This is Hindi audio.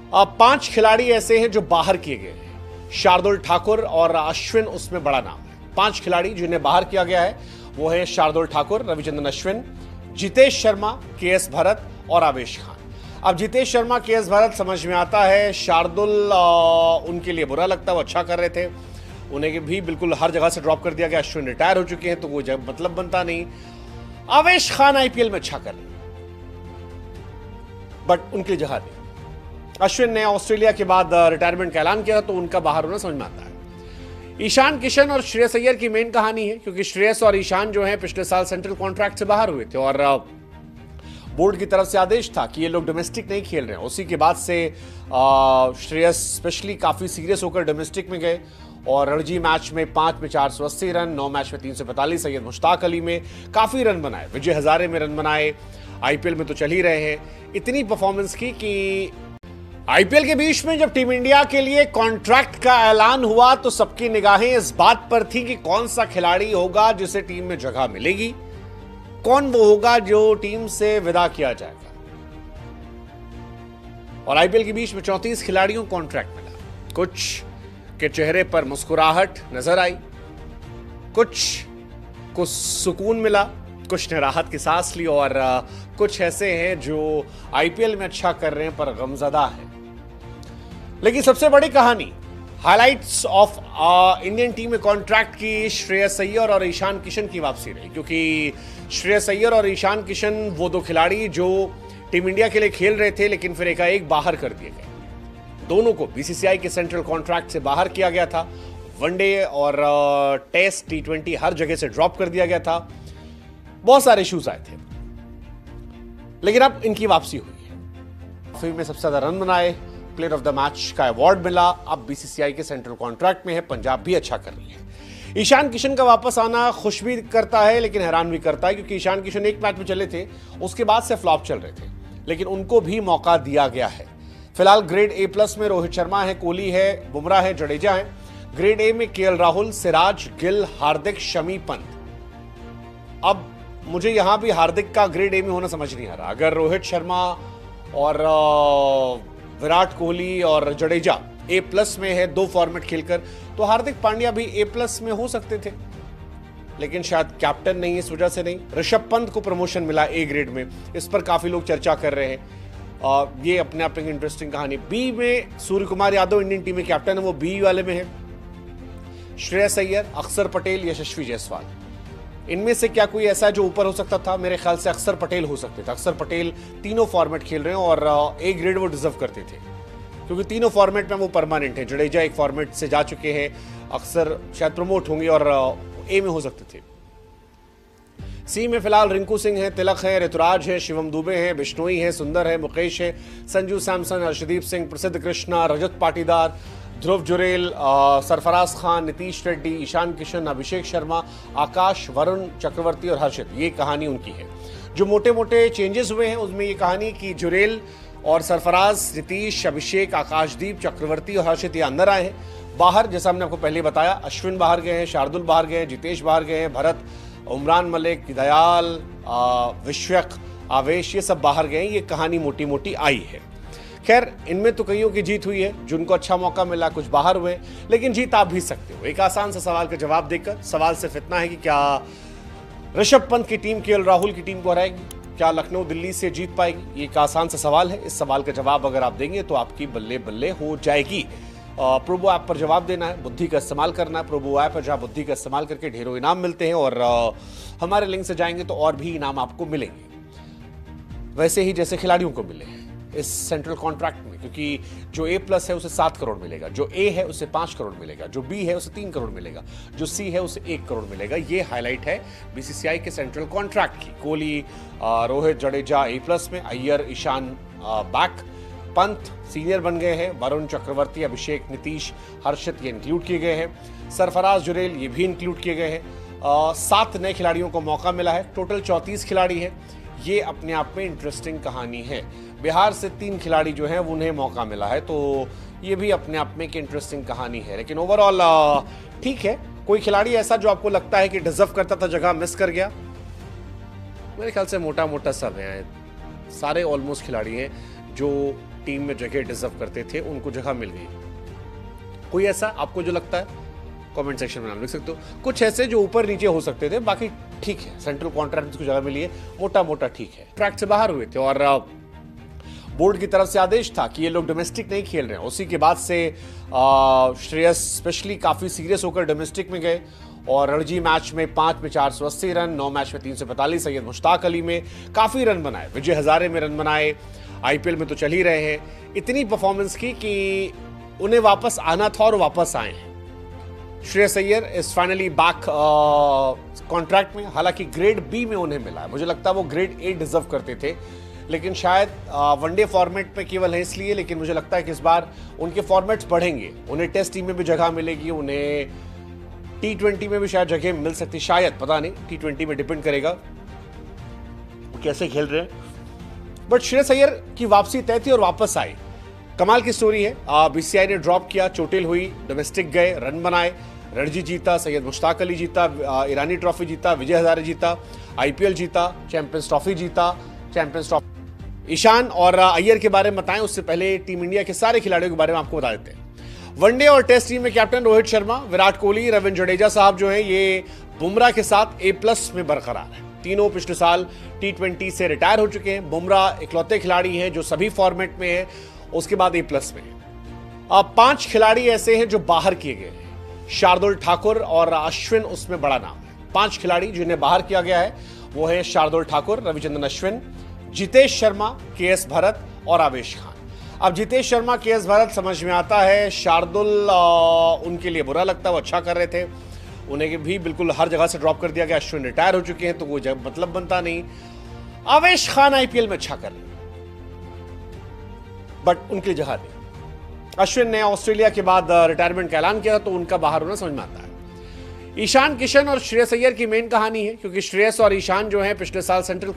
अब 5 खिलाड़ी ऐसे हैं जो बाहर किए गए हैं। शार्दुल ठाकुर और अश्विन उसमें बड़ा नाम है। 5 खिलाड़ी जिन्हें बाहर किया गया है वो है शार्दुल ठाकुर, रविचंद्रन अश्विन, जितेश शर्मा, के.एस. भरत और आवेश खान। अब जितेश शर्मा, के.एस. भरत समझ में आता है, शार्दुल उनके लिए बुरा लगता है, वो अच्छा कर रहे थे, उन्हें भी बिल्कुल हर जगह से ड्रॉप कर दिया गया। अश्विन रिटायर हो चुके हैं तो वो मतलब बनता नहीं। आवेश खान आईपीएल में अच्छा कर रहे बट उनके लिए जगह नहीं। अश्विन ने ऑस्ट्रेलिया के बाद रिटायरमेंट का ऐलान किया तो उनका बाहर होना समझ में आता है। ईशान किशन और श्रेयस अय्यर की मेन कहानी है, क्योंकि श्रेयस और ईशान जो है पिछले साल सेंट्रल कॉन्ट्रैक्ट से बाहर हुए थे और बोर्ड की तरफ से आदेश था कि ये लोग डोमेस्टिक नहीं खेल रहे हैं। उसी के बाद से श्रेयस स्पेशली काफी सीरियस होकर डोमेस्टिक में गए और रणजी मैच में 5 में 480 रन, 9 मैच में 345, सैयद मुश्ताक अली में काफी रन बनाए, विजय हजारे में रन बनाए, आईपीएल में तो चल ही रहे हैं। इतनी परफॉर्मेंस की कि आईपीएल के बीच में जब टीम इंडिया के लिए कॉन्ट्रैक्ट का ऐलान हुआ तो सबकी निगाहें इस बात पर थी कि कौन सा खिलाड़ी होगा जिसे टीम में जगह मिलेगी, कौन वो होगा जो टीम से विदा किया जाएगा। और आईपीएल के बीच में 34 खिलाड़ियों को कॉन्ट्रैक्ट मिला। कुछ के चेहरे पर मुस्कुराहट नजर आई, कुछ को सुकून मिला, कुछ ने राहत की सांस ली और कुछ ऐसे हैं जो आईपीएल में अच्छा कर रहे हैं पर गमजदा है। लेकिन सबसे बड़ी कहानी हाइलाइट्स ऑफ इंडियन टीम में कॉन्ट्रैक्ट की श्रेयस अय्यर और ईशान किशन की वापसी रही, क्योंकि श्रेयस अय्यर और ईशान किशन वो दो खिलाड़ी जो टीम इंडिया के लिए खेल रहे थे लेकिन फिर एकाएक बाहर कर दिए गए। दोनों को बीसीसीआई के सेंट्रल कॉन्ट्रैक्ट से बाहर किया गया था। वनडे और टेस्ट, टी20 हर जगह से ड्रॉप कर दिया गया था। बहुत सारे इश्यूज आए थे, लेकिन अब इनकी वापसी हुई है। फिर में सबसे ज्यादा रन बनाए, प्लेयर ऑफ द मैच का अवार्ड मिला, अब बीसीसीआई के सेंट्रल कॉन्ट्रैक्ट में है, पंजाब भी अच्छा कर रही है। ईशान किशन का वापस आना खुश भी करता है लेकिन हैरान भी करता है, क्योंकि ईशान किशन एक मैच में चले थे, उसके बाद से फ्लॉप चल रहे थे, लेकिन उनको भी मौका दिया गया है। फिलहाल ग्रेड A+ में रोहित शर्मा है, कोहली है, बुमराह है, जडेजा है। ग्रेड A में केएल राहुल, सिराज, गिल, हार्दिक, शमी, पंत। अब मुझे यहां भी हार्दिक का ग्रेड A में होना समझ नहीं आ रहा। अगर रोहित शर्मा और विराट कोहली और जडेजा A+ में है 2 फॉर्मेट खेलकर, तो हार्दिक पांड्या भी A+ में हो सकते थे, लेकिन शायद कैप्टन नहीं, इस वजह से नहीं। ऋषभ पंत को प्रमोशन मिला A ग्रेड में, इस पर काफी लोग चर्चा कर रहे हैं। ये अपने आप में इंटरेस्टिंग कहानी। बी में सूर्य कुमार यादव इंडियन टीम में कैप्टन है, वो बी वाले में है। श्रेयस अय्यर, अक्षर पटेल, यशस्वी जायसवाल, इनमें से क्या कोई ऐसा है जो ऊपर हो सकता था? मेरे ख्याल से अक्षर पटेल हो सकते थे। अक्षर पटेल तीनों फॉर्मेट खेल रहे हैं और A ग्रेड वो डिजर्व करते थे, क्योंकि तीनों फॉर्मेट में वो परमानेंट है। जडेजा एक फॉर्मेट से जा चुके हैं, अक्सर शायद प्रमोट होंगे और A में हो सकते थे। सी में फिलहाल रिंकू सिंह है, तिलक है, ऋतुराज है, शिवम दुबे है, बिश्नोई है, सुंदर है, मुकेश है, संजू सैमसन, हर्षदीप सिंह, प्रसिद्ध कृष्णा, रजत पाटीदार, ध्रुव जुरेल, सरफराज खान, नीतीश रेड्डी, ईशान किशन, अभिषेक शर्मा, आकाश, वरुण चक्रवर्ती और हर्षित। ये कहानी उनकी है। जो मोटे मोटे चेंजेस हुए हैं उसमें ये कहानी कि जुरेल और सरफराज, नीतीश, अभिषेक, आकाशदीप, चक्रवर्ती और हर्षित ये अंदर आए हैं। बाहर, जैसा हमने आपको पहले बताया, अश्विन बाहर गए हैं, शार्दुल बाहर गए हैं, जितेश बाहर गए हैं, भरत, उमरान मलिक, दयाल, विश्वक, आवेश, ये सब बाहर गए हैं। ये कहानी मोटी मोटी आई है। खैर, इनमें तो कईयों की जीत हुई है, जिनको अच्छा मौका मिला, कुछ बाहर हुए, लेकिन जीत आप भी सकते हो। एक आसान सा सवाल का जवाब देकर। सवाल सिर्फ इतना है कि क्या ऋषभ पंत की टीम केएल राहुल की टीम को हराएगी? क्या लखनऊ दिल्ली से जीत पाएगी? ये एक आसान सा सवाल है। इस सवाल का जवाब अगर आप देंगे तो आपकी बल्ले बल्ले हो जाएगी। प्रोबो ऐप पर जवाब देना है, बुद्धि का इस्तेमाल करना है। प्रोबो ऐप है जहां बुद्धि का इस्तेमाल करके ढेरों इनाम मिलते हैं और हमारे लिंक से जाएंगे तो और भी इनाम आपको मिलेंगे, वैसे ही जैसे खिलाड़ियों को मिले हैं इस सेंट्रल कॉन्ट्रैक्ट में। क्योंकि जो A+ है उसे 7 करोड़ मिलेगा, जो A है उसे 5 करोड़ मिलेगा, जो B है उसे 3 करोड़ मिलेगा, जो C है उसे 1 करोड़ मिलेगा। ये हाईलाइट है बीसीसीआई के सेंट्रल कॉन्ट्रैक्ट की। कोहली, रोहित, जडेजा A+ में, अय्यर, ईशान बैक, पंत सीनियर बन गए हैं, वरुण चक्रवर्ती, अभिषेक, नीतीश, हर्षित ये इंक्लूड किए गए हैं, सरफराज, जुरेल ये भी इंक्लूड किए गए हैं। 7 नए खिलाड़ियों को मौका मिला है, टोटल 34 खिलाड़ी है। ये अपने आप में इंटरेस्टिंग कहानी है। बिहार से 3 खिलाड़ी जो हैं उन्हें मौका मिला है, तो ये भी अपने आप में एक इंटरेस्टिंग कहानी है। लेकिन ओवरऑल ठीक है। कोई खिलाड़ी ऐसा जो आपको लगता है कि डिजर्व करता था, जगह मिस कर गया? मेरे ख्याल से मोटा मोटा सब हैं, सारे ऑलमोस्ट खिलाड़ी हैं जो टीम में जगह डिजर्व करते थे उनको जगह मिल गई। कोई ऐसा आपको जो लगता है कमेंट सेक्शन में नाम लिख सकते हो। कुछ ऐसे जो ऊपर नीचे हो सकते थे, बाकी ठीक है, सेंट्रल कॉन्ट्रैक्ट को जगह मिली है, मोटा मोटा ठीक है। ट्रैक से बाहर हुए थे और बोर्ड की तरफ से आदेश था कि ये लोग डोमेस्टिक नहीं खेल रहे हैं। उसी के बाद से श्रेयस स्पेशली काफी सीरियस होकर डोमेस्टिक में गए और रणजी मैच में 5 में 480 रन, 9 मैच में 345, सैयद मुश्ताक अली में काफी रन बनाए, विजय हजारे में रन बनाए, आईपीएल में तो चल ही रहे हैं। इतनी परफॉर्मेंस की कि उन्हें वापस आना था और वापस आए हैं। Shreyas Iyer is finally back contract में। हालांकि ग्रेड बी में उन्हें मिला है, मुझे लगता है वो ग्रेड ए डिजर्व करते थे, लेकिन शायद वनडे फॉर्मेट में केवल है इसलिए। लेकिन मुझे लगता है कि इस बार उनके फॉर्मेट्स बढ़ेंगे, उन्हें टेस्ट टीम में भी जगह मिलेगी, उन्हें T20 में भी शायद जगह मिल सकती, शायद, पता नहीं, T20 में डिपेंड करेगा वो कैसे खेल रहे हैं। बट श्रेयस अय्यर की वापसी तय थी और वापस आए। कमाल की स्टोरी है। बीसीसीआई ने ड्रॉप किया, चोटिल हुई, डोमेस्टिक गए, रन बनाए, रणजी जीता, सैयद मुश्ताक अली जीता, ईरानी ट्रॉफी जीता, विजय हजारे जीता, आईपीएल जीता, चैंपियंस ट्रॉफी जीता, चैंपियंस ट्रॉफी। ईशान और अय्यर के बारे में बताएं उससे पहले टीम इंडिया के सारे खिलाड़ियों के बारे में आपको बता देते हैं। वनडे और टेस्ट टीम में कैप्टन रोहित शर्मा, विराट कोहली, रविंद्र जडेजा साहब जो हैं ये बुमराह के साथ A+ में बरकरार है। तीनों पिछले साल T20 से रिटायर हो चुके हैं। बुमराह इकलौते खिलाड़ी हैं जो सभी फॉर्मेट में है, उसके बाद A+ में। अब 5 खिलाड़ी ऐसे हैं जो बाहर किए गए हैं। शार्दुल ठाकुर और अश्विन उसमें बड़ा नाम है। 5 खिलाड़ी जिन्हें बाहर किया गया है वो है शार्दुल ठाकुर, रविचंद्रन अश्विन, जितेश शर्मा, KS भरत और आवेश खान। अब जितेश शर्मा, KS भरत समझ में आता है, शार्दुल उनके लिए बुरा लगता है, वो अच्छा कर रहे थे, उन्हें भी बिल्कुल हर जगह से ड्रॉप कर दिया गया। अश्विन रिटायर हो चुके हैं तो वो मतलब बनता नहीं। आवेश खान आईपीएल में अच्छा कर रहे हैं बट उनके लिए जगह नहीं। अश्विन ने ऑस्ट्रेलिया के बाद रिटायरमेंट का ऐलान किया तो उनका बाहर होना समझ में आता है। ईशान किशन और श्रेयस अय्यर की मेन कहानी है, क्योंकि श्रेयस और ईशान जो है पिछले साल सेंट्रल